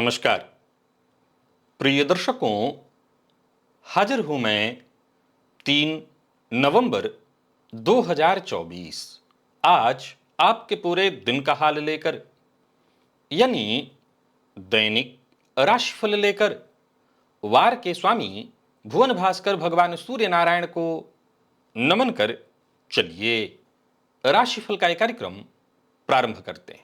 नमस्कार प्रिय दर्शकों, हाजिर हूं मैं 3 नवंबर 2024 आज आपके पूरे दिन का हाल लेकर, यानी दैनिक राशिफल लेकर वार के स्वामी भुवन भास्कर भगवान सूर्य नारायण को नमन कर चलिए राशिफल का एक कार्यक्रम प्रारंभ करते हैं।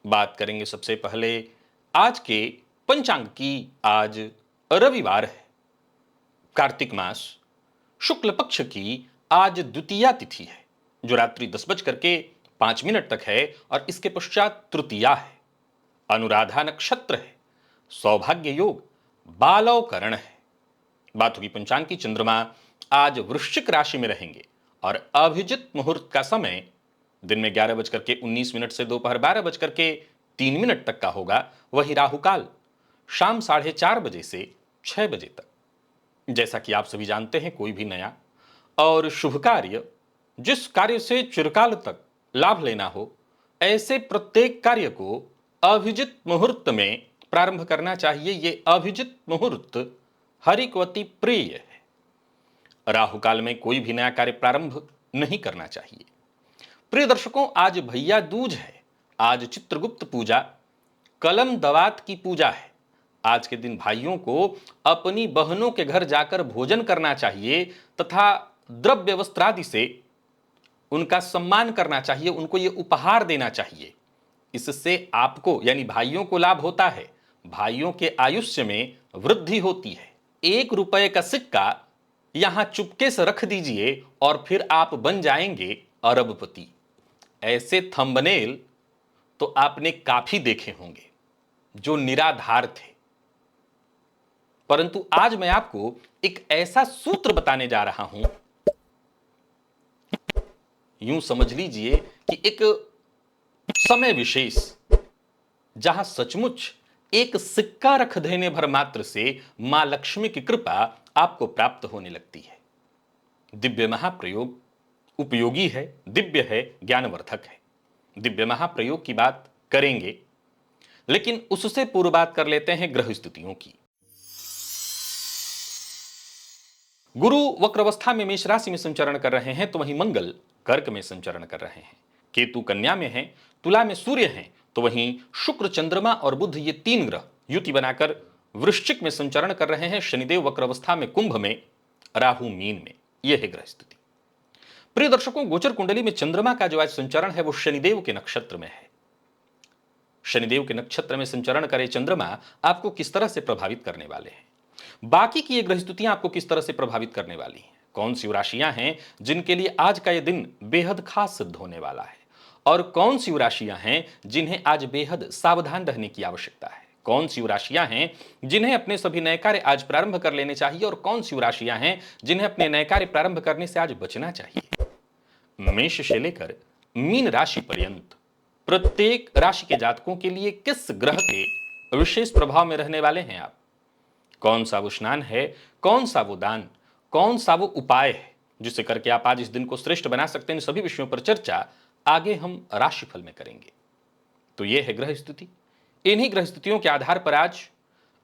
बात करेंगे सबसे पहले आज के पंचांग की। आज रविवार है, कार्तिक मास शुक्ल पक्ष की आज द्वितीया तिथि है जो रात्रि 10:05 तक है और इसके पश्चात तृतीया है। अनुराधा नक्षत्र है, सौभाग्य योग, बालवकरण है। बात होगी पंचांग की। चंद्रमा आज वृश्चिक राशि में रहेंगे और अभिजित मुहूर्त का समय दिन में 11:19 से दोपहर 12:03 तक का होगा। वही राहुकाल शाम 4:30 से 6 बजे तक। जैसा कि आप सभी जानते हैं, कोई भी नया और शुभ कार्य, जिस कार्य से चिरकाल तक लाभ लेना हो, ऐसे प्रत्येक कार्य को अभिजित मुहूर्त में प्रारंभ करना चाहिए। ये अभिजित मुहूर्त हरि को अति प्रिय है। राहुकाल में कोई भी नया कार्य प्रारंभ नहीं करना चाहिए। प्रिय दर्शकों, आज भैया दूज है, आज चित्रगुप्त पूजा, कलम दवात की पूजा है। आज के दिन भाइयों को अपनी बहनों के घर जाकर भोजन करना चाहिए तथा द्रव्य वस्त्रादि से उनका सम्मान करना चाहिए, उनको ये उपहार देना चाहिए। इससे आपको यानी भाइयों को लाभ होता है, भाइयों के आयुष्य में वृद्धि होती है। 1 रुपए का सिक्का यहां चुपके से रख दीजिए और फिर आप बन जाएंगे अरबपति। ऐसे थंबनेल तो आपने काफी देखे होंगे जो निराधार थे, परंतु आज मैं आपको एक ऐसा सूत्र बताने जा रहा हूं, यूं समझ लीजिए कि एक समय विशेष जहां सचमुच एक सिक्का रख देने भर मात्र से मां लक्ष्मी की कृपा आपको प्राप्त होने लगती है। दिव्य महाप्रयोग उपयोगी है, दिव्य है, ज्ञानवर्धक है। दिव्य महाप्रयोग की बात करेंगे, लेकिन उससे पूर्व बात कर लेते हैं ग्रह स्थितियों की। गुरु वक्रावस्था में मेष राशि में संचरण कर रहे हैं, तो वहीं मंगल कर्क में संचरण कर रहे हैं। केतु कन्या में है, तुला में सूर्य हैं, तो वहीं शुक्र, चंद्रमा और बुध ये 3 ग्रह युति बनाकर वृश्चिक में संचरण कर रहे हैं। शनिदेव वक्रावस्था में कुंभ में, राहु मीन में। यह है ग्रह स्थिति। प्रिय दर्शकों, गोचर कुंडली में चंद्रमा का जो आज संचरण है वो शनिदेव के नक्षत्र में है। शनिदेव के नक्षत्र में संचरण करे चंद्रमा आपको किस तरह से प्रभावित करने वाले हैं, बाकी की ये ग्रह स्थितियां आपको किस तरह से प्रभावित करने वाली हैं, कौन सी राशियां हैं जिनके लिए आज का यह दिन बेहद खास सिद्ध होने वाला है, और कौन सी राशियां हैं जिन्हें आज बेहद सावधान रहने की आवश्यकता है, कौन सी राशियां हैं जिन्हें अपने सभी नए कार्य आज प्रारंभ कर लेने चाहिए, और कौन सी राशियां हैं जिन्हें अपने नए कार्य प्रारंभ करने से आज बचना चाहिए। मेष से लेकर मीन राशि पर्यंत प्रत्येक राशि के जातकों के लिए किस ग्रह के विशेष प्रभाव में रहने वाले हैं आप, कौन सा वो स्नान है, कौन सा वो दान, कौन सा वो उपाय है जिसे करके आप आज इस दिन को श्रेष्ठ बना सकते हैं, इन सभी विषयों पर चर्चा आगे हम राशिफल में करेंगे। तो यह है ग्रह स्थिति। इन्हीं ग्रह स्थितियों के आधार पर आज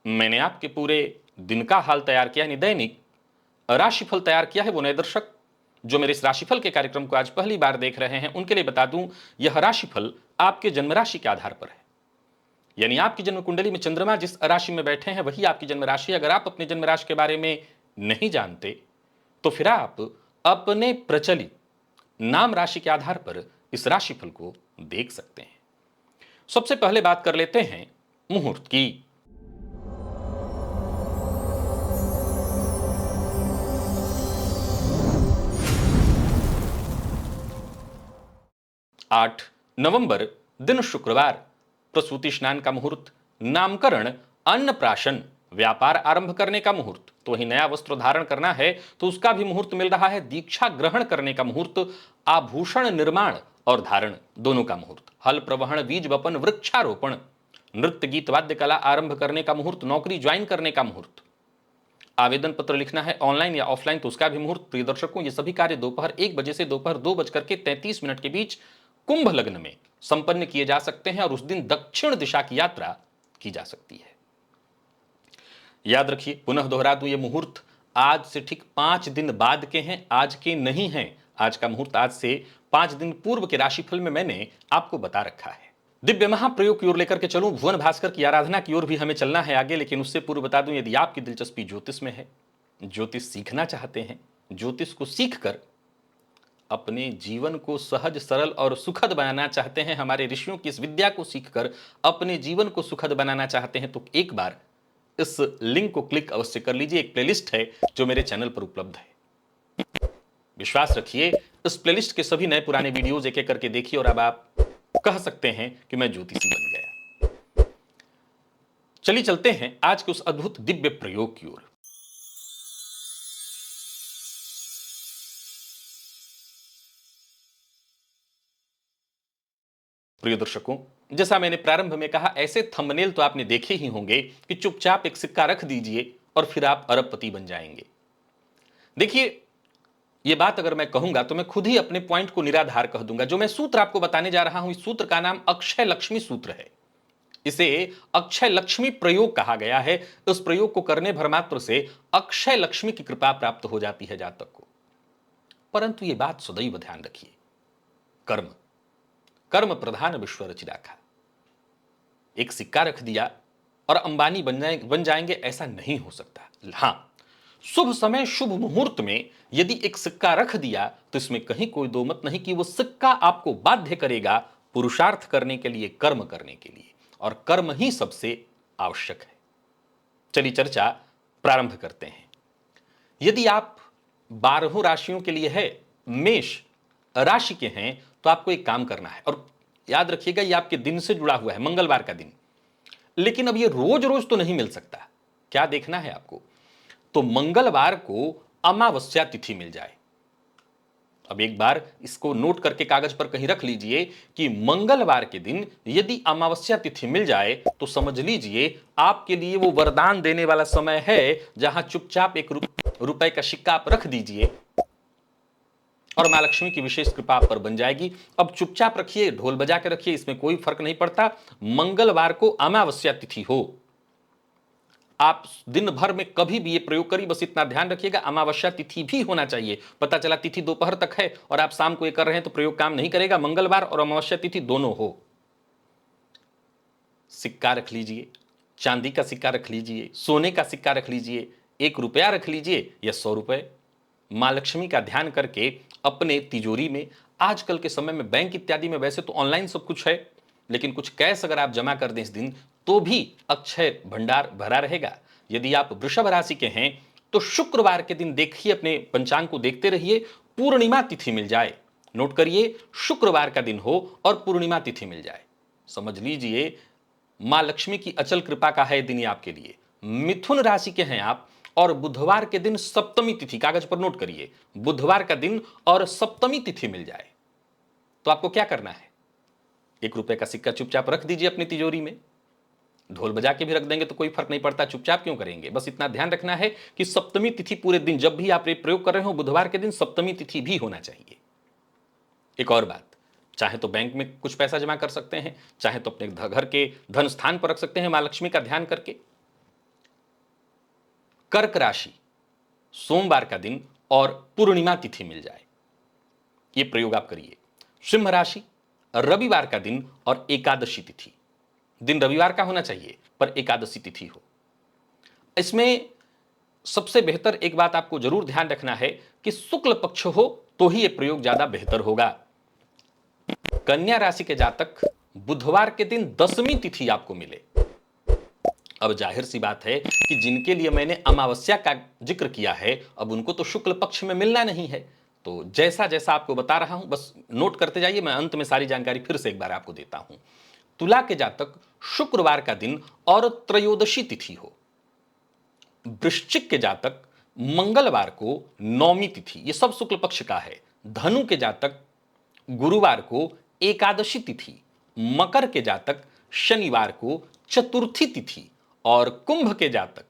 मैंने आपके पूरे दिन का हाल तैयार किया, यानी दैनिक राशिफल तैयार किया है। वो नए दर्शक जो मेरे इस राशिफल के कार्यक्रम को आज पहली बार देख रहे हैं, उनके लिए बता दूं, यह राशिफल आपके जन्म राशि के आधार पर है। यानी आपकी जन्म कुंडली में चंद्रमा जिस राशि में बैठे हैं वही आपकी जन्म राशि। अगर आप अपने जन्म राशि के बारे में नहीं जानते तो फिर आप अपने प्रचलित नाम राशि के आधार पर इस राशिफल को देख सकते हैं। सबसे पहले बात कर लेते हैं मुहूर्त की। 8 नवंबर दिन शुक्रवार, प्रसूति स्नान का मुहूर्त नामकरण, अन्नप्राशन, व्यापार आरंभ करने का मुहूर्त। तो वही नया वस्त्र धारण करना है तो उसका भी मुहूर्त मिल रहा है। दीक्षा ग्रहण करने का मुहूर्त, आभूषण निर्माण और धारण दोनों का मुहूर्त, हल प्रवहन, बीज वपन, वृक्षारोपण, नृत्य गीत वाद्य कला आरंभ करने का मुहूर्त, नौकरी ज्वाइन करने का मुहूर्त, आवेदन पत्र लिखना है ऑनलाइन या ऑफलाइन तो उसका भी मुहूर्त। प्रिय दर्शकों, ये सभी कार्य दोपहर 1 बजे से दोपहर 2:33 के बीच कुंभ लग्न में संपन्न किए जा सकते हैं और उस दिन दक्षिण दिशा की यात्रा की जा सकती है। याद रखिए, पुनः दोहरा दूं, ये मुहूर्त आज से ठीक 5 दिन बाद के हैं, आज के नहीं हैं। आज का मुहूर्त आज से 5 दिन पूर्व के राशिफल में मैंने आपको बता रखा है। दिव्य महाप्रयोग की ओर लेकर के चलूं, भुवन भास्कर की आराधना की ओर भी हमें चलना है आगे, लेकिन उससे पूर्व बता दूं, यदि आपकी दिलचस्पी ज्योतिष में है, ज्योतिष सीखना चाहते हैं, ज्योतिष को सीखकर अपने जीवन को सहज, सरल और सुखद बनाना चाहते हैं, हमारे ऋषियों की इस विद्या को सीखकर अपने जीवन को सुखद बनाना चाहते हैं, तो एक बार इस लिंक को क्लिक अवश्य कर लीजिए। एक प्लेलिस्ट है जो मेरे चैनल पर उपलब्ध है। विश्वास रखिए, इस प्लेलिस्ट के सभी नए पुराने वीडियोज एक एक करके देखिए और अब आप कह सकते हैं कि मैं ज्योतिषी बन गया। चलिए चलते हैं आज के उस अद्भुत दिव्य प्रयोग की ओर। प्रिय दर्शकों, जैसा मैंने प्रारंभ में कहा, ऐसे थंबनेल तो आपने देखे ही होंगे कि चुपचाप एक सिक्का रख दीजिए और फिर आप अरबपति बन जाएंगे। देखिए, ये बात अगर मैं कहूंगा तो मैं खुद ही अपने पॉइंट को निराधार कह दूंगा। जो मैं सूत्र आपको बताने जा रहा हूं, इस सूत्र का नाम अक्षय लक्ष्मी सूत्र है। इसे अक्षय लक्ष्मी प्रयोग कहा गया है। इस प्रयोग को करने भर मात्र से अक्षय लक्ष्मी की कृपा प्राप्त हो जाती है जातक को। परंतु यह बात सदैव ध्यान रखिए, कर्म कर्म प्रधान विश्व रचिराखा। एक सिक्का रख दिया और अंबानी बन जाएंगे, ऐसा नहीं हो सकता। हां, शुभ समय शुभ मुहूर्त में यदि एक सिक्का रख दिया तो इसमें कहीं कोई दो मत नहीं कि वो सिक्का आपको बाध्य करेगा पुरुषार्थ करने के लिए, कर्म करने के लिए, और कर्म ही सबसे आवश्यक है। चलिए चर्चा प्रारंभ करते हैं। यदि आप 12 राशियों के लिए है, मेष राशि के हैं, तो आपको एक काम करना है, और याद रखिएगा ये आपके दिन से जुड़ा हुआ है, मंगलवार का दिन। लेकिन अब ये रोज रोज तो नहीं मिल सकता। क्या देखना है आपको? तो मंगलवार को अमावस्या तिथि मिल जाए। अब एक बार इसको नोट करके कागज पर कहीं रख लीजिए कि मंगलवार के दिन यदि अमावस्या तिथि मिल जाए तो समझ लीजिए आपके लिए वो वरदान देने वाला समय है, जहां चुपचाप 1 रुपए का सिक्का आप रख दीजिए और मां लक्ष्मी की विशेष कृपा आप पर बन जाएगी। अब चुपचाप रखिए, ढोल बजा के रखिए, इसमें कोई फर्क नहीं पड़ता। मंगलवार को अमावस्या तिथि हो, आप दिन भर में कभी भी ये प्रयोग करिए, बस इतना ध्यान रखिएगा अमावस्या तिथि भी होना चाहिए। पता चला तिथि दोपहर तक है और आप शाम को ये कर रहे हैं तो प्रयोग काम नहीं करेगा। मंगलवार और अमावस्या तिथि दोनों हो। सिक्का रख लीजिए, चांदी का सिक्का रख लीजिए, सोने का सिक्का रख लीजिए, 1 रुपया रख लीजिए या 100 रुपए। मां लक्ष्मी का ध्यान करके अपने तिजोरी में, आजकल के समय में बैंक इत्यादि में वैसे तो ऑनलाइन सब कुछ है, लेकिन कुछ कैश अगर आप जमा कर दें इस दिन तो भी अक्षय भंडार भरा रहेगा। यदि आप वृषभ राशि के हैं तो शुक्रवार के दिन देखिए, अपने पंचांग को देखते रहिए, पूर्णिमा तिथि मिल जाए। नोट करिए, शुक्रवार का दिन हो और पूर्णिमा तिथि मिल जाए, समझ लीजिए मां लक्ष्मी की अचल कृपा का है दिन आपके लिए। मिथुन राशि के हैं आप और बुधवार के दिन सप्तमी तिथि, कागज पर नोट करिए, बुधवार का दिन और सप्तमी तिथि मिल जाए तो आपको क्या करना है? 1 रुपए का सिक्का चुपचाप रख दीजिए अपनी तिजोरी में। ढोल बजा के भी रख देंगे तो कोई फर्क नहीं पड़ता, चुपचाप क्यों करेंगे? बस इतना ध्यान रखना है कि सप्तमी तिथि पूरे दिन, जब भी आप ये प्रयोग कर रहे हो, बुधवार के दिन सप्तमी तिथि भी होना चाहिए। एक और बात, चाहे तो बैंक में कुछ पैसा जमा कर सकते हैं, चाहे तो अपने घर के धन स्थान पर रख सकते हैं मां लक्ष्मी का ध्यान करके। कर्क राशि, सोमवार का दिन और पूर्णिमा तिथि मिल जाए, ये प्रयोग आप करिए। सिंह राशि, रविवार का दिन और एकादशी तिथि, दिन रविवार का होना चाहिए पर एकादशी तिथि हो। इसमें सबसे बेहतर एक बात आपको जरूर ध्यान रखना है कि शुक्ल पक्ष हो तो ही यह प्रयोग ज्यादा बेहतर होगा। कन्या राशि के जातक, बुधवार के दिन दशमी तिथि आपको मिले। अब जाहिर सी बात है कि जिनके लिए मैंने अमावस्या का जिक्र किया है, अब उनको तो शुक्ल पक्ष में मिलना नहीं है। तो जैसा जैसा आपको बता रहा हूं बस नोट करते जाइए, मैं अंत में सारी जानकारी फिर से एक बार आपको देता हूं। तुला के जातक, शुक्रवार का दिन और त्रयोदशी तिथि हो। वृश्चिक के जातक मंगलवार को नौमी तिथि, ये सब शुक्ल पक्ष का है। धनु के जातक गुरुवार को एकादशी तिथि, मकर के जातक शनिवार को चतुर्थी तिथि और कुंभ के जातक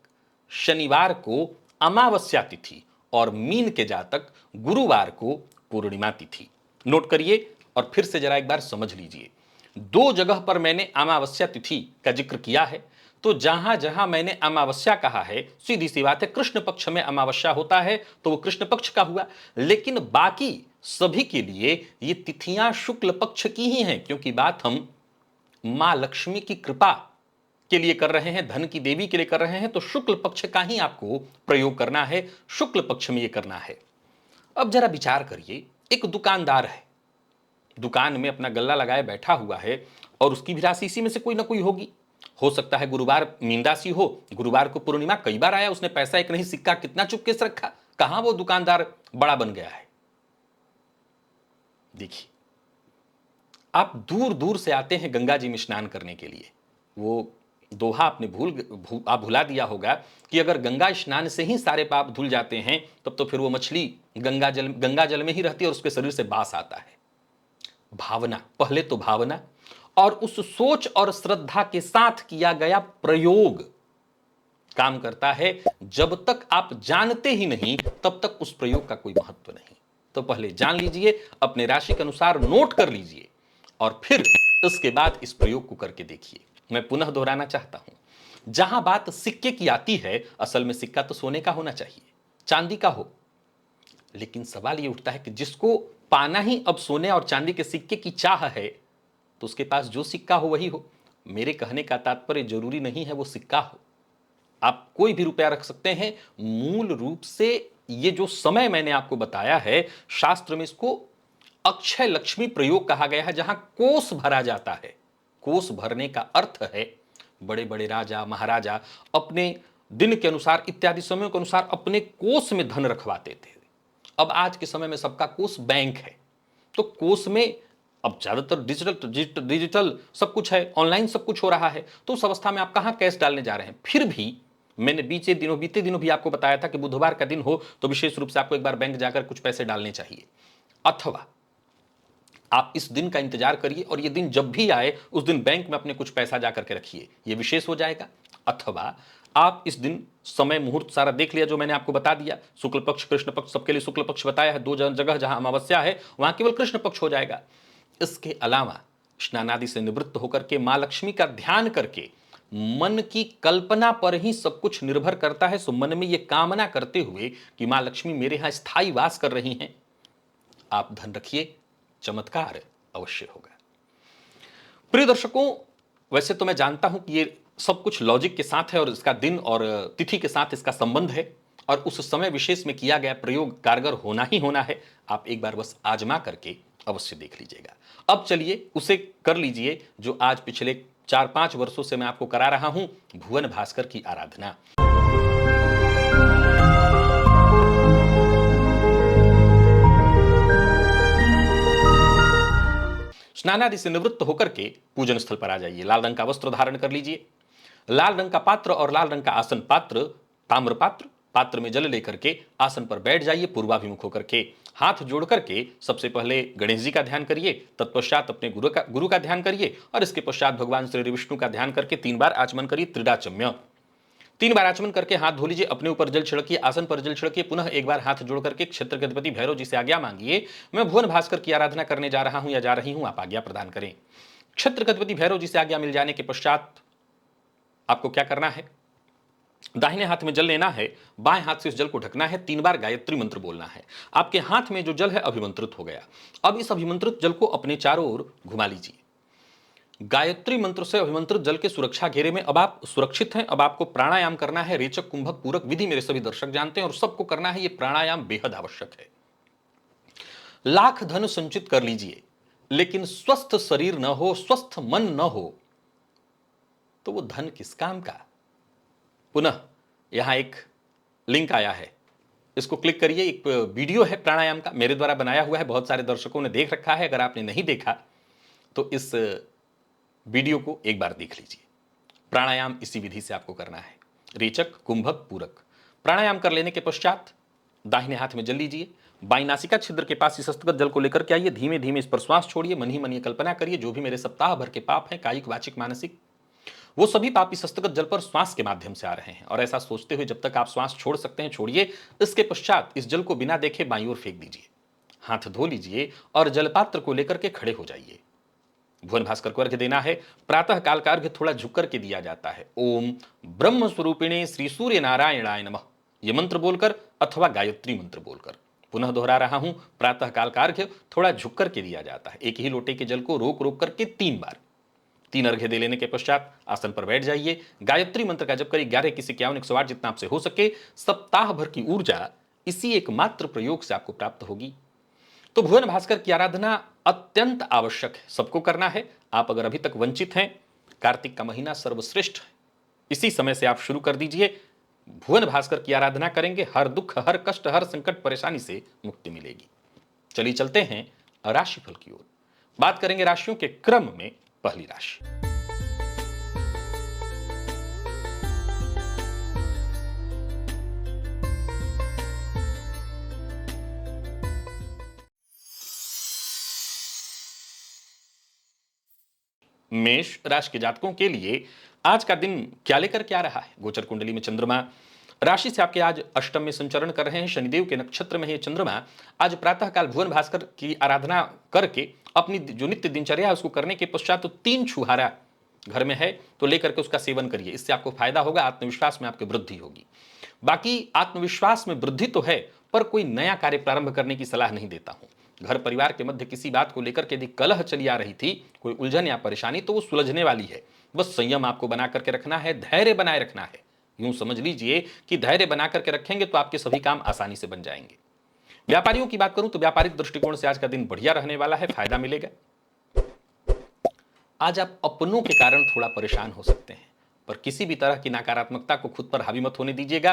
शनिवार को अमावस्या तिथि और मीन के जातक गुरुवार को पूर्णिमा तिथि। नोट करिए और फिर से जरा एक बार समझ लीजिए। दो जगह पर मैंने अमावस्या तिथि का जिक्र किया है, तो जहां जहां मैंने अमावस्या कहा है, सीधी सी बात है, कृष्ण पक्ष में अमावस्या होता है तो वो कृष्ण पक्ष का हुआ। लेकिन बाकी सभी के लिए ये तिथियां शुक्ल पक्ष की ही हैं, क्योंकि बात हम मां लक्ष्मी की कृपा के लिए कर रहे हैं, धन की देवी के लिए कर रहे हैं, तो शुक्ल पक्ष का ही आपको प्रयोग करना है, शुक्ल पक्ष में ये करना है। अब जरा विचार करिए, एक दुकानदार है, दुकान में अपना गल्ला लगाए बैठा हुआ है और उसकी भी राशि इसी में से कोई ना कोई होगी। हो सकता है गुरुवार मीन राशि हो, गुरुवार को पूर्णिमा कई बार आया, उसने पैसा एक नहीं सिक्का कितना चुपके से रखा, कहां वो दुकानदार बड़ा बन गया है। देखिए, आप दूर दूर से आते हैं गंगा जी में स्नान करने के लिए, वो दोहा आपने आप भुला दिया होगा कि अगर गंगा स्नान से ही सारे पाप धुल जाते हैं, तब तो फिर वो मछली गंगा जल में ही रहती है और उसके शरीर से बास आता है। भावना, पहले तो भावना और उस सोच और श्रद्धा के साथ किया गया प्रयोग काम करता है। जब तक आप जानते ही नहीं, तब तक उस प्रयोग का कोई महत्व नहीं। तो पहले जान लीजिए, अपने राशि के अनुसार नोट कर लीजिए और फिर उसके बाद इस प्रयोग को करके देखिए। मैं पुनः दोहराना चाहता हूं, जहां बात सिक्के की आती है, असल में सिक्का तो सोने का होना चाहिए, चांदी का हो। लेकिन सवाल यह उठता है कि जिसको पाना ही अब सोने और चांदी के सिक्के की चाह है, तो उसके पास जो सिक्का हो वही हो। मेरे कहने का तात्पर्य जरूरी नहीं है वो सिक्का हो, आप कोई भी रुपया रख सकते हैं। मूल रूप से ये जो समय मैंने आपको बताया है, शास्त्र में इसको अक्षय लक्ष्मी प्रयोग कहा गया है, जहां कोष भरा जाता है। कोष भरने का अर्थ है बड़े बड़े राजा महाराजा अपने दिन के अनुसार इत्यादि समयों के अनुसार अपने कोष में धन रखवाते थे। अब आज के समय में सबका कोष बैंक है, तो कोष में अब ज्यादातर डिजिटल सब कुछ है, ऑनलाइन सब कुछ हो रहा है, तो उस अवस्था में आप कहां कैश डालने जा रहे हैं। फिर भी मैंने बीते दिनों भी आपको बताया था कि बुधवार का दिन हो तो विशेष रूप से आपको एक बार बैंक जाकर कुछ पैसे डालने चाहिए, अथवा आप इस दिन का इंतजार करिए और ये दिन जब भी आए उस दिन बैंक में अपने कुछ पैसा जाकर के रखिए, ये विशेष हो जाएगा। अथवा आप इस दिन समय मुहूर्त सारा देख लिया जो मैंने आपको बता दिया, शुक्ल पक्ष कृष्ण पक्ष, सबके लिए शुक्ल पक्ष बताया है, दो जगह जहां अमावस्या है वहां केवल कृष्ण पक्ष हो जाएगा। इसके अलावा स्नानादि से निवृत्त होकर के मां लक्ष्मी का ध्यान करके, मन की कल्पना पर ही सब कुछ निर्भर करता है, सो मन में यह कामना करते हुए कि मां लक्ष्मी मेरे यहां स्थायी वास कर रही हैं, आप धन रखिए, चमत्कार अवश्य होगा। प्रिय दर्शकों, वैसे तो मैं जानता हूं कि ये सब कुछ लॉजिक के साथ है और इसका दिन और तिथि के साथ इसका संबंध है और उस समय विशेष में किया गया प्रयोग कारगर होना ही होना है। आप एक बार बस आजमा करके अवश्य देख लीजिएगा। अब चलिए उसे कर लीजिए जो आज पिछले 4-5 वर्षों से मैं आपको करा रहा हूं, भुवन भास्कर की आराधना। स्नानादि से निवृत्त होकर के पूजन स्थल पर आ जाइए, लाल रंग का वस्त्र धारण कर लीजिए, लाल रंग का पात्र और लाल रंग का आसन, पात्र ताम्र पात्र, पात्र में जल लेकर के आसन पर बैठ जाइए, पूर्वाभिमुख होकर के हाथ जोड़ करके सबसे पहले गणेश जी का ध्यान करिए, तत्पश्चात अपने गुरु का ध्यान करिए और इसके पश्चात भगवान श्री विष्णु का ध्यान करके 3 बार आचमन करिए, त्रिडाचम्य 3 बार आचमन करके हाथ धो लीजिए, अपने ऊपर जल छिड़किए, आसन पर जल छिड़किए, पुनः एक बार हाथ जोड़ करके क्षेत्र के अधिपति भैरव जी से आज्ञा मांगिए, मैं भुवन भास्कर की आराधना करने जा रहा हूं या जा रही हूं, आप आज्ञा प्रदान करें। क्षेत्र के अधिपति भैरव जी से आज्ञा मिल जाने के पश्चात आपको क्या करना है, दाहिने हाथ में जल लेना है, बाएं हाथ से इस जल को ढकना है, 3 बार गायत्री मंत्र बोलना है। आपके हाथ में जो जल है अभिमंत्रित हो गया। अब इस अभिमंत्रित जल को अपने चारों ओर घुमा लीजिए। गायत्री मंत्र से अभिमंत्रित जल के सुरक्षा घेरे में अब आप सुरक्षित हैं। अब आपको प्राणायाम करना है, रेचक कुंभक पूरक विधि मेरे सभी दर्शक जानते हैं और सबको करना है। यह प्राणायाम बेहद आवश्यक है। लाख धन संचित कर लीजिए, लेकिन स्वस्थ शरीर न हो, स्वस्थ मन न हो, तो वो धन किस काम का। पुनः यहां एक लिंक आया है, इसको क्लिक करिए। एक वीडियो है प्राणायाम का, मेरे द्वारा बनाया हुआ है, बहुत सारे दर्शकों ने देख रखा है। अगर आपने नहीं देखा तो इस वीडियो को एक बार देख लीजिए। प्राणायाम इसी विधि से आपको करना है। रेचक, कुंभक, पूरक। प्राणायाम कर लेने के पश्चात दाहिने हाथ में जल लीजिए। बाई नासिका छिद्र के पास इस हस्तगत जल को लेकर के आइए। धीमे धीमे इस पर श्वास छोड़िए। मन ही मन ये कल्पना करिए, जो भी मेरे सप्ताह भर के पाप हैं, कायिक, वाचिक, मानसिक, वो सभी पाप इस हस्तगत जल पर श्वास के माध्यम से आ रहे हैं। और ऐसा सोचते हुए जब तक आप श्वास छोड़ सकते हैं छोड़िए। इसके पश्चात इस जल को बिना देखे बाईं ओर फेंक दीजिए। हाथ धो लीजिए और जलपात्र को लेकर के खड़े हो जाइए। भुवन भास्कर को अर्घ्य देना है। प्रातः काल का अर्घ्य थोड़ा झुक करके दिया जाता है। ओम ब्रह्म स्वरूपिणे श्री सूर्य नारायणाय नमः, यह मंत्र बोलकर अथवा गायत्री मंत्र बोलकर। पुनः दोहरा रहा हूं, प्रातः काल का अर्घ्य थोड़ा झुक करके दिया जाता है। एक ही लोटे के जल को रोक रोक करके 3 बार। 3 अर्घ्य दे लेने के पश्चात आसन पर बैठ जाइए। गायत्री मंत्र का जप करिए। 11 किसी 51 108 जितना आपसे हो सके। सप्ताह भर की ऊर्जा इसी एकमात्र प्रयोग से आपको प्राप्त होगी। तो भुवन भास्कर की आराधना अत्यंत आवश्यक है, सबको करना है। आप अगर अभी तक वंचित हैं, कार्तिक का महीना सर्वश्रेष्ठ है, इसी समय से आप शुरू कर दीजिए। भुवन भास्कर की आराधना करेंगे, हर दुख, हर कष्ट, हर संकट, परेशानी से मुक्ति मिलेगी। चलिए चलते हैं राशिफल की ओर। बात करेंगे राशियों के क्रम में। पहली राशि मेष राशि के जातकों के लिए आज का दिन क्या लेकर के आ रहा है? गोचर कुंडली में चंद्रमा राशि से आपके आज अष्टम में संचरण कर रहे हैं। शनिदेव के नक्षत्र में है चंद्रमा। आज प्रातःकाल भुवन भास्कर की आराधना करके अपनी जो नित्य दिनचर्या है उसको करने के पश्चात तो 3 छुहारा घर में है तो लेकर के उसका सेवन करिए। इससे आपको फायदा होगा, आत्मविश्वास में आपकी वृद्धि होगी। बाकी आत्मविश्वास में वृद्धि तो है, पर कोई नया कार्य प्रारंभ करने की सलाह नहीं देता हूं। घर परिवार के मध्य किसी बात को लेकर के यदि कलह चली आ रही थी, कोई उलझन या परेशानी, तो वो सुलझने वाली है। बस संयम आपको बना करके रखना है, धैर्य बनाए रखना है। यूं समझ लीजिए कि धैर्य बना करके रखेंगे तो आपके सभी काम आसानी से बन जाएंगे। व्यापारियों की बात करूं तो व्यापारिक दृष्टिकोण से आज का दिन बढ़िया रहने वाला है, फायदा मिलेगा। आज आप अपनों के कारण थोड़ा परेशान हो सकते हैं, पर किसी भी तरह की नकारात्मकता को खुद पर हावी मत होने दीजिएगा।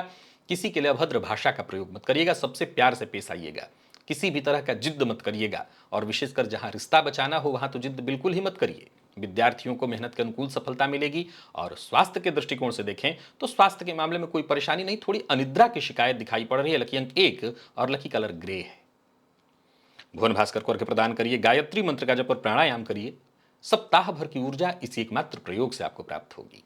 किसी के लिए अभद्र भाषा का प्रयोग मत करिएगा, सबसे प्यार से पेश आइएगा। किसी भी तरह का जिद्द मत करिएगा, और विशेषकर जहां रिश्ता बचाना हो वहां तो जिद्द बिल्कुल ही मत करिए। विद्यार्थियों को मेहनत के अनुकूल सफलता मिलेगी। और स्वास्थ्य के दृष्टिकोण से देखें तो स्वास्थ्य के मामले में कोई परेशानी नहीं, थोड़ी अनिद्रा की शिकायत दिखाई पड़ रही है। लकी अंक 1 और लकी कलर ग्रे है। भुवन भास्कर को अर्घ्य प्रदान करिए। गायत्री मंत्र का जप और प्राणायाम करिए। सप्ताह भर की ऊर्जा इसी एकमात्र प्रयोग से आपको प्राप्त होगी।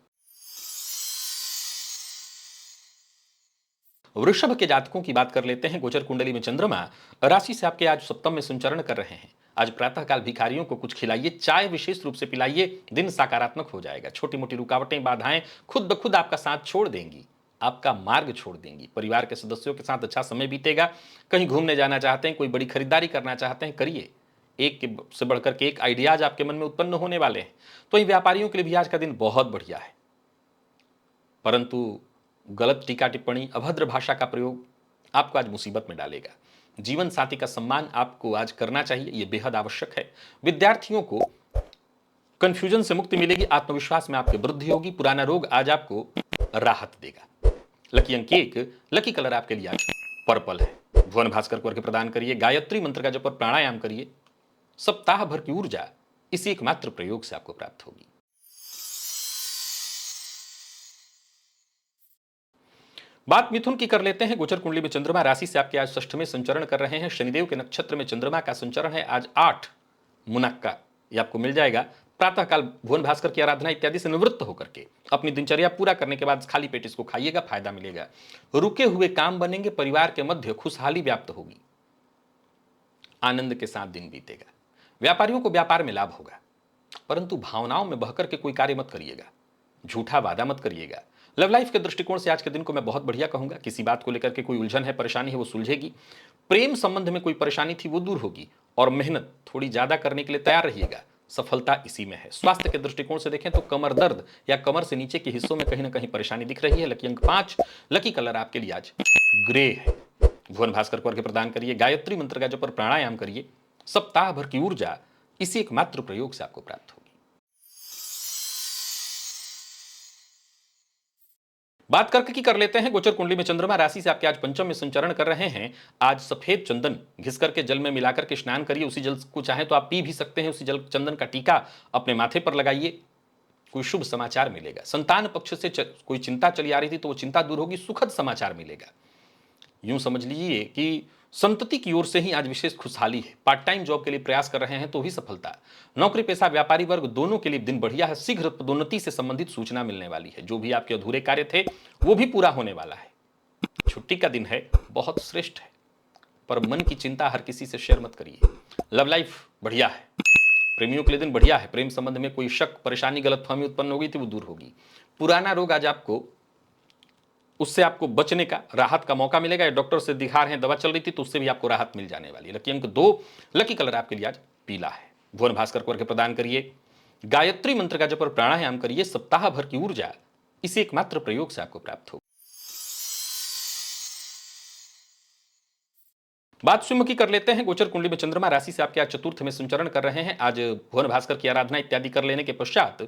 वृषभ के जातकों की बात कर लेते हैं। गोचर कुंडली में चंद्रमा राशि से आपके आज सप्तम में संचरण कर रहे हैं। आज प्रातःकाल भिखारियों को कुछ खिलाइए, चाय विशेष रूप से पिलाइए। दिन सकारात्मक हो जाएगा। छोटी मोटी रुकावटें, बाधाएं खुद ब खुद आपका साथ छोड़ देंगी, आपका मार्ग छोड़ देंगी। परिवार के सदस्यों के साथ अच्छा समय बीतेगा। कहीं घूमने जाना चाहते हैं, कोई बड़ी खरीदारी करना चाहते हैं, करिए। एक से बढ़कर के एक आइडियाज आपके मन में उत्पन्न होने वाले हैं। तो इन व्यापारियों के लिए भी आज का दिन बहुत बढ़िया है, परंतु गलत टीका टिप्पणी, अभद्र भाषा का प्रयोग आपको आज मुसीबत में डालेगा। जीवन साथी का सम्मान आपको आज करना चाहिए, यह बेहद आवश्यक है। विद्यार्थियों को कंफ्यूजन से मुक्ति मिलेगी, आत्मविश्वास में आपकी वृद्धि होगी। पुराना रोग आज आपको राहत देगा। लकी अंक 1, लकी कलर आपके लिए आज पर्पल है। भुवन भास्कर को अर्घ्य प्रदान करिए। गायत्री मंत्र का जप और प्राणायाम करिए। सप्ताह भर की ऊर्जा इसी एकमात्र प्रयोग से आपको प्राप्त होगी। बात मिथुन की कर लेते हैं। गोचर कुंडली में चंद्रमा राशि से आपके आज षष्ठ में संचरण कर रहे हैं। शनिदेव के नक्षत्र में चंद्रमा का संचरण है। आज 8 मुनक्का ये आपको मिल जाएगा। प्रातःकाल भुवन भास्कर की आराधना इत्यादि से निवृत्त होकर के अपनी दिनचर्या पूरा करने के बाद खाली पेट इसको खाइएगा, फायदा मिलेगा। रुके हुए काम बनेंगे। परिवार के मध्य खुशहाली व्याप्त होगी। आनंद के साथ दिन बीतेगा। व्यापारियों को व्यापार में लाभ होगा, परंतु भावनाओं में बहकर के कोई कार्य मत करिएगा। झूठा वादा मत करिएगा। लव लाइफ के दृष्टिकोण से आज के दिन को मैं बहुत बढ़िया कहूंगा। किसी बात को लेकर के कोई उलझन है, परेशानी है, वो सुलझेगी। प्रेम संबंध में कोई परेशानी थी वो दूर होगी। और मेहनत थोड़ी ज्यादा करने के लिए तैयार रहिएगा, सफलता इसी में है। स्वास्थ्य के दृष्टिकोण से देखें तो कमर दर्द या कमर से नीचे के हिस्सों में कहीं ना कहीं परेशानी दिख रही है। लकी अंक 5, लकी कलर आपके लिए आज ग्रे है। भुवन भास्कर को अर्घ्य प्रदान करिए। गायत्री मंत्र का जप और प्राणायाम करिए। सप्ताह भर की ऊर्जा इसी एकमात्र प्रयोग से आपको प्राप्त होगी। बात कर्क की कर लेते हैं। गोचर कुंडली में चंद्रमा राशि से आपके आज पंचम में संचरण कर रहे हैं। आज सफेद चंदन घिस करके जल में मिलाकर के स्नान करिए। उसी जल को चाहे तो आप पी भी सकते हैं। उसी जल चंदन का टीका अपने माथे पर लगाइए। कोई शुभ समाचार मिलेगा। संतान पक्ष से कोई चिंता चली आ रही थी तो वो चिंता दूर होगी, सुखद समाचार मिलेगा। यूं समझ लीजिए कि संतति की ओर से ही आज विशेष खुशहाली है। पार्ट टाइम जॉब के लिए प्रयास कर रहे हैं तो भी सफलता। नौकरी पेशा व्यापारी वर्ग दोनों के लिए दिन बढ़िया है। शीघ्र पदोन्नति से संबंधित सूचना मिलने वाली है। जो भी आपके अधूरे कार्य थे वो भी पूरा होने वाला है। छुट्टी का दिन है, बहुत श्रेष्ठ है, पर मन की चिंता हर किसी से शेयर मत करिए। लव लाइफ बढ़िया है, प्रेमियों के लिए दिन बढ़िया है। प्रेम संबंध में कोई शक, परेशानी, गलतफहमी उत्पन्न हो गई थी वो दूर होगी। पुराना रोग आज आपको, उससे आपको बचने का, राहत का मौका मिलेगा। या डॉक्टर से दिखा रहे हैं, दवा चल रही थी तो उससे भी आपको राहत मिल जाने वाली है। लकी अंक 2, लकी कलर आपके लिए आज पीला है। भुवन भास्कर को प्रदान करिए। गायत्री मंत्र का जप और प्राणायाम करिए। सप्ताह भर की ऊर्जा इसी एकमात्र प्रयोग से आपको प्राप्त होगी। बात सिंह की कर लेते हैं। गोचर कुंडली में चंद्रमा राशि से आपके आज चतुर्थ में संचरण कर रहे हैं। आज भुवन भास्कर की आराधना इत्यादि कर लेने के पश्चात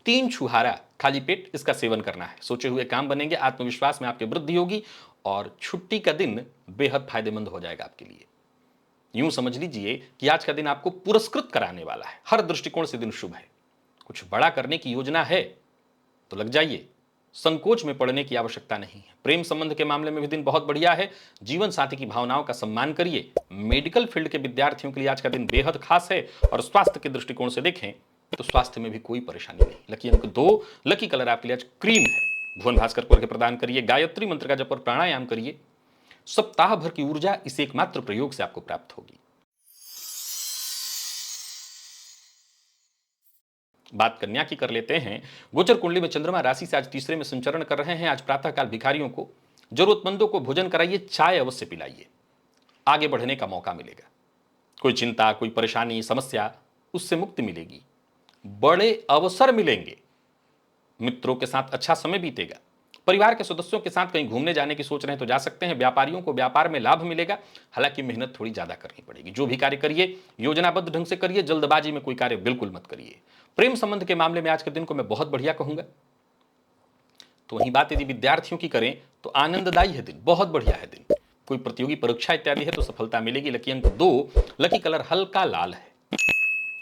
3 छुहारा खाली पेट इसका सेवन करना है। सोचे हुए काम बनेंगे, आत्मविश्वास में आपकी वृद्धि होगी और छुट्टी का दिन बेहद फायदेमंद हो जाएगा आपके लिए। यूं समझ लीजिए कि आज का दिन आपको पुरस्कृत कराने वाला है। हर दृष्टिकोण से दिन शुभ है। कुछ बड़ा करने की योजना है तो लग जाइए, संकोच में पड़ने की आवश्यकता नहीं है। प्रेम संबंध के मामले में भी दिन बहुत बढ़िया है। जीवन साथी की भावनाओं का सम्मान करिए। मेडिकल फील्ड के विद्यार्थियों के लिए आज का दिन बेहद खास है और स्वास्थ्य के दृष्टिकोण से देखें तो स्वास्थ्य में भी कोई परेशानी नहीं। लकी अंक 2, लकी कलर आपके लिए आज क्रीम है। भुवन भास्कर को प्रदान करिए। गायत्री मंत्र का जप और प्राणायाम करिए। सप्ताह भर की ऊर्जा इस एकमात्र प्रयोग से आपको प्राप्त होगी। बात कन्या की कर लेते हैं। गोचर कुंडली में चंद्रमा राशि से आज तीसरे में संचरण कर रहे हैं। आज प्रातःकाल भिखारियों को, जरूरतमंदों को भोजन कराइए, चाय अवश्य पिलाइए। आगे बढ़ने का मौका मिलेगा। कोई चिंता, कोई परेशानी, समस्या, उससे मुक्ति मिलेगी। बड़े अवसर मिलेंगे। मित्रों के साथ अच्छा समय बीतेगा। परिवार के सदस्यों के साथ कहीं घूमने जाने की सोच रहे हैं तो जा सकते हैं। व्यापारियों को व्यापार में लाभ मिलेगा, हालांकि मेहनत थोड़ी ज्यादा करनी पड़ेगी। जो भी कार्य करिए योजनाबद्ध ढंग से करिए, जल्दबाजी में कोई कार्य बिल्कुल मत करिए। प्रेम संबंध के मामले में आज के दिन को मैं बहुत बढ़िया कहूंगा। तो वही बात यदि विद्यार्थियों की करें तो आनंददायी है दिन, बहुत बढ़िया है दिन। कोई प्रतियोगी परीक्षा इत्यादि है तो सफलता मिलेगी। लकी अंक 2, लकी कलर हल्का लाल है।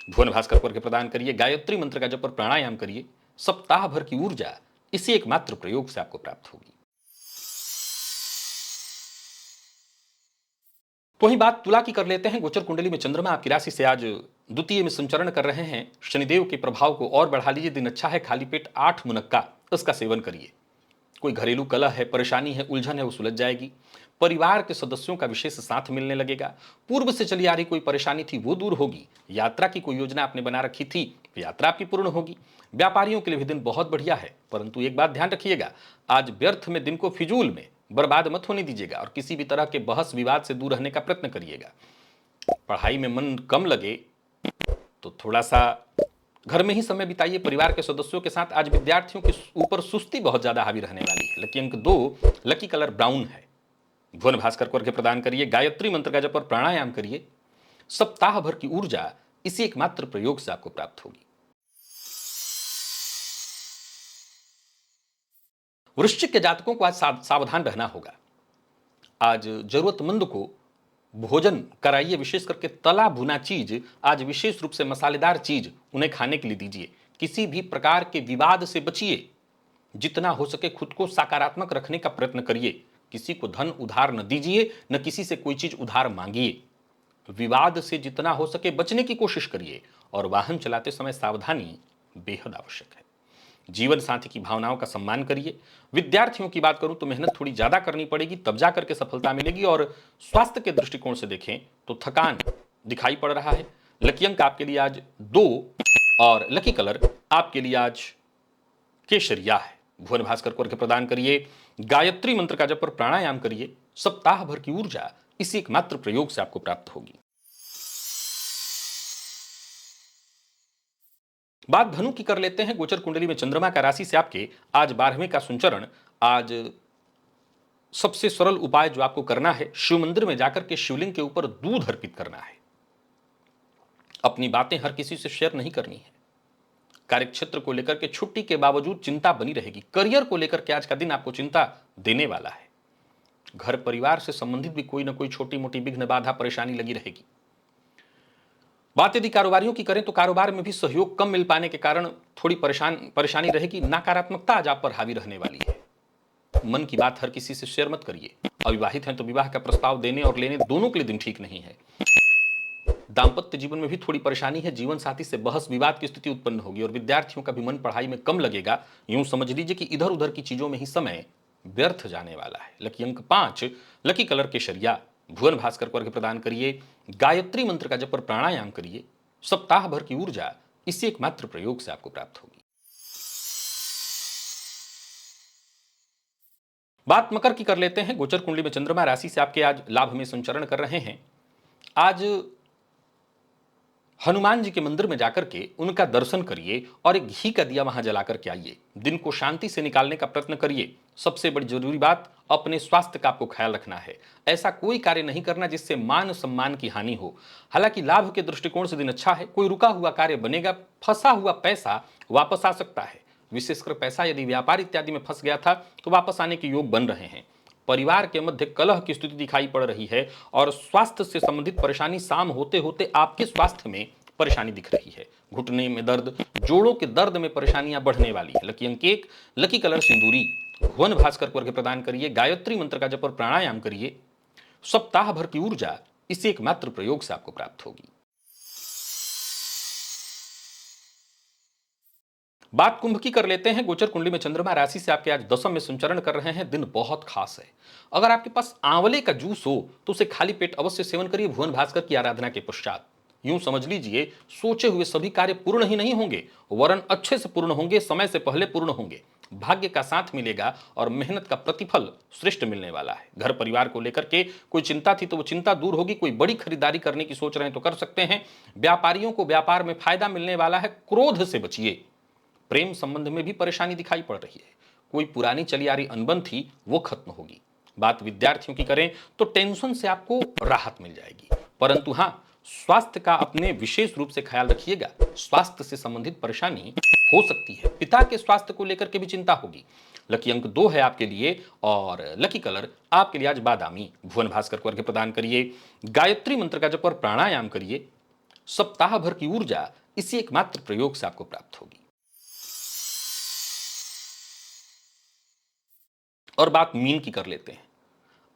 भुवन भास्कर को प्रदान करिए। गायत्री मंत्र का जप और प्राणायाम करिए। सप्ताह भर की ऊर्जा इसी एकमात्र प्रयोग से आपको प्राप्त होगी। तो वही बात तुला की कर लेते हैं। गोचर कुंडली में चंद्रमा आपकी राशि से आज द्वितीय में संचरण कर रहे हैं। शनिदेव के प्रभाव को और बढ़ा लीजिए। दिन अच्छा है। खाली पेट 8 मुनक्का इसका सेवन करिए। कोई घरेलू कलह है, परेशानी है, उलझन है, वो सुलझ जाएगी। परिवार के सदस्यों का विशेष साथ मिलने लगेगा। पूर्व से चली आ रही कोई परेशानी थी वो दूर होगी। यात्रा की कोई योजना आपने बना रखी थी, यात्रा आपकी पूर्ण होगी। व्यापारियों के लिए भी दिन बहुत बढ़िया है, परंतु एक बात ध्यान रखिएगा, आज व्यर्थ में दिन को फिजूल में बर्बाद मत होने दीजिएगा और किसी भी तरह के बहस विवाद से दूर रहने का प्रयत्न करिएगा। पढ़ाई में मन कम लगे तो थोड़ा सा घर में ही समय बिताइए परिवार के सदस्यों के साथ। आज विद्यार्थियों के ऊपर सुस्ती बहुत ज्यादा हावी रहने वाली है। लकी अंक 2, लकी कलर ब्राउन है। भुवन भास्कर को प्रदान करिए। गायत्री मंत्र का जप और प्राणायाम करिए। सप्ताह भर की ऊर्जा इसी एकमात्र प्रयोग से आपको प्राप्त होगी। वृश्चिक के जातकों को आज सावधान रहना होगा। आज जरूरतमंद को भोजन कराइए, विशेष करके तला भुना चीज, आज विशेष रूप से मसालेदार चीज उन्हें खाने के लिए दीजिए। किसी भी प्रकार के विवाद से बचिए। जितना हो सके खुद को सकारात्मक रखने का प्रयत्न करिए। किसी को धन उधार न दीजिए, न किसी से कोई चीज उधार मांगिए। विवाद से जितना हो सके बचने की कोशिश करिए और वाहन चलाते समय सावधानी बेहद आवश्यक है। जीवन साथी की भावनाओं का सम्मान करिए। विद्यार्थियों की बात करूं तो मेहनत थोड़ी ज्यादा करनी पड़ेगी, तब जाकर के सफलता मिलेगी। और स्वास्थ्य के दृष्टिकोण से देखें तो थकान दिखाई पड़ रहा है। लकी अंक आपके लिए आज 2 और लकी कलर आपके लिए आज केसरिया है। भुवन भास्कर को प्रदान करिए। गायत्री मंत्र का जप और प्राणायाम करिए। सप्ताह भर की ऊर्जा इसी एकमात्र प्रयोग से आपको प्राप्त होगी। बात धनु की कर लेते हैं। गोचर कुंडली में चंद्रमा का राशि से आपके आज 12वें का संचरण। आज सबसे सरल उपाय जो आपको करना है, शिव मंदिर में जाकर के शिवलिंग के ऊपर दूध अर्पित करना है। अपनी बातें हर किसी से शेयर नहीं करनी है। कार्यक्षेत्र को लेकर के छुट्टी के बावजूद चिंता बनी रहेगी। करियर को लेकर के आज का दिन आपको चिंता देने वाला है। घर परिवार से संबंधित भी कोई ना कोई छोटी मोटी विघ्न बाधा परेशानी लगी रहेगी। बात यदि कारोबारियों की करें तो कारोबार में भी सहयोग कम मिल पाने के कारण थोड़ी परेशानी रहेगी। नकारात्मकता आज आप पर हावी रहने वाली है। मन की बात हर किसी से शेयर मत करिए। अविवाहित हैं तो विवाह का प्रस्ताव देने और लेने दोनों के लिए दिन ठीक नहीं है। दांपत्य जीवन में भी थोड़ी परेशानी है। जीवन साथी से बहस विवाद की स्थिति उत्पन्न होगी और विद्यार्थियों का भी मन पढ़ाई में कम लगेगा। यूं समझ लीजिए कि इधर उधर की चीजों में ही समय व्यर्थ जाने वाला है। लकी अंक 5, लकी कलर केसरिया, भुवन भास्कर को अर्घ्य प्रदान करिए। गायत्री मंत्र का जप और प्राणायाम करिए। सप्ताह भर की ऊर्जा इसी एकमात्र प्रयोग से आपको प्राप्त होगी। बात मकर की कर लेते हैं। गोचर कुंडली में चंद्रमा राशि से आपके आज लाभ में संचरण कर रहे हैं। आज हनुमान जी के मंदिर में जाकर के उनका दर्शन करिए और एक घी का दिया वहां जलाकर के आइए। दिन को शांति से निकालने का प्रयत्न करिए। सबसे बड़ी जरूरी बात, अपने स्वास्थ्य का आपको ख्याल रखना है। ऐसा कोई कार्य नहीं करना जिससे मान सम्मान की हानि हो। हालांकि लाभ के दृष्टिकोण से दिन अच्छा है। कोई रुका हुआ कार्य बनेगा। फंसा हुआ पैसा वापस आ सकता है। विशेषकर पैसा यदि व्यापार इत्यादि में फंस गया था तो वापस आने के योग बन रहे हैं। परिवार के मध्य कलह की स्थिति दिखाई पड़ रही है और स्वास्थ्य से संबंधित परेशानी शाम होते होते आपके स्वास्थ्य में परेशानी दिख रही है। घुटने में दर्द, जोड़ों के दर्द में परेशानियां बढ़ने वाली है। लकी अंक 1, लकी कलर सिंदूरी, भुवन भास्कर को अर्घ्य प्रदान करिए। गायत्री मंत्र का जप और प्राणायाम करिए। सप्ताह भर की ऊर्जा इसी एकमात्र प्रयोग से आपको प्राप्त होगी। बात कुंभ की कर लेते हैं। गोचर कुंडली में चंद्रमा राशि से आपके आज दशम में संचरण कर रहे हैं। दिन बहुत खास है। अगर आपके पास आंवले का जूस हो तो उसे खाली पेट अवश्य सेवन करिए भुवन भास्कर की आराधना के पश्चात। यूं समझ लीजिए, सोचे हुए सभी कार्य पूर्ण ही नहीं होंगे, वरन अच्छे से पूर्ण होंगे, समय से पहले पूर्ण होंगे। भाग्य का साथ मिलेगा और मेहनत का प्रतिफल श्रेष्ठ मिलने वाला है। घर परिवार को लेकर के कोई चिंता थी तो वो चिंता दूर होगी। कोई बड़ी खरीदारी करने की सोच रहे हैं तो कर सकते हैं। व्यापारियों को व्यापार में फायदा मिलने वाला है। क्रोध से बचिए। प्रेम संबंध में भी परेशानी दिखाई पड़ रही है। कोई पुरानी चली आ रही अनबन थी वो खत्म होगी। बात विद्यार्थियों की करें तो टेंशन से आपको राहत मिल जाएगी। परंतु हां, स्वास्थ्य का अपने विशेष रूप से ख्याल रखिएगा। स्वास्थ्य से संबंधित परेशानी हो सकती है। पिता के स्वास्थ्य को लेकर के भी चिंता होगी। लकी अंक 2 है आपके लिए और लकी कलर आपके लिए आज बादामी। भुवन भास्कर को अर्घ्य प्रदान करिए। गायत्री मंत्र का जप और प्राणायाम करिए। सप्ताह भर की ऊर्जा इसी एकमात्र प्रयोग से आपको प्राप्त होगी। और बात मीन की कर लेते हैं।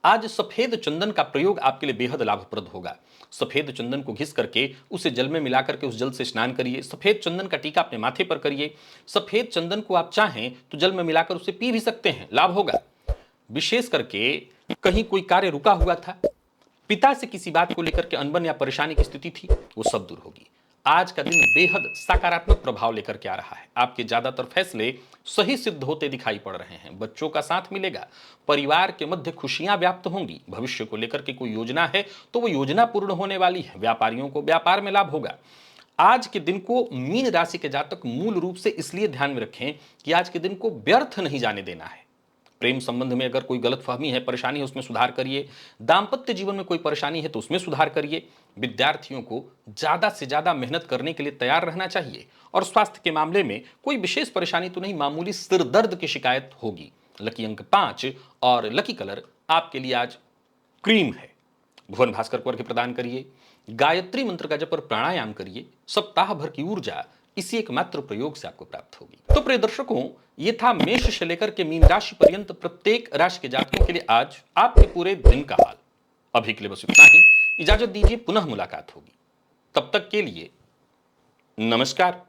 आज सफेद चंदन का प्रयोग आपके लिए बेहद लाभप्रद होगा। सफेद चंदन को घिस करके उसे जल में मिलाकर के उस जल से स्नान करिए। सफेद चंदन का टीका अपने माथे पर करिए। सफेद चंदन को आप चाहें तो जल में मिलाकर उसे पी भी सकते हैं, लाभ होगा। विशेष करके कहीं कोई कार्य रुका हुआ था, पिता से किसी बात को लेकर के अनबन या परेशानी की स्थिति थी, वो सब दूर होगी। आज का दिन बेहद सकारात्मक प्रभाव लेकर के आ रहा है। आपके ज्यादातर फैसले सही सिद्ध होते दिखाई पड़ रहे हैं। बच्चों का साथ मिलेगा। परिवार के मध्य खुशियां व्याप्त होंगी। भविष्य को लेकर के कोई योजना है तो वो योजना पूर्ण होने वाली है। व्यापारियों को व्यापार में लाभ होगा। आज के दिन को मीन राशि के जातक मूल रूप से इसलिए ध्यान में रखें कि आज के दिन को व्यर्थ नहीं जाने देना है। प्रेम संबंध में अगर कोई गलतफहमी है, परेशानी है, उसमें सुधार करिए। दांपत्य जीवन में कोई परेशानी है तो उसमें सुधार करिए। विद्यार्थियों को ज्यादा से ज्यादा मेहनत करने के लिए तैयार रहना चाहिए। और स्वास्थ्य के मामले में कोई विशेष परेशानी तो नहीं, मामूली सिर दर्द की शिकायत होगी। लकी अंक 5 और लकी कलर आपके लिए आज क्रीम है। भुवन भास्कर को अर्घ्य प्रदान करिए। गायत्री मंत्र का जप और प्राणायाम करिए। सप्ताह भर की ऊर्जा इसी एकमात्र प्रयोग से आपको प्राप्त होगी। तो प्रिय दर्शकों, ये था मेष से लेकर के मीन राशि पर्यंत प्रत्येक राशि के जातकों के लिए आज आपके पूरे दिन का हाल। अभी के लिए बस इतना ही। इजाजत दीजिए, पुनः मुलाकात होगी। तब तक के लिए नमस्कार।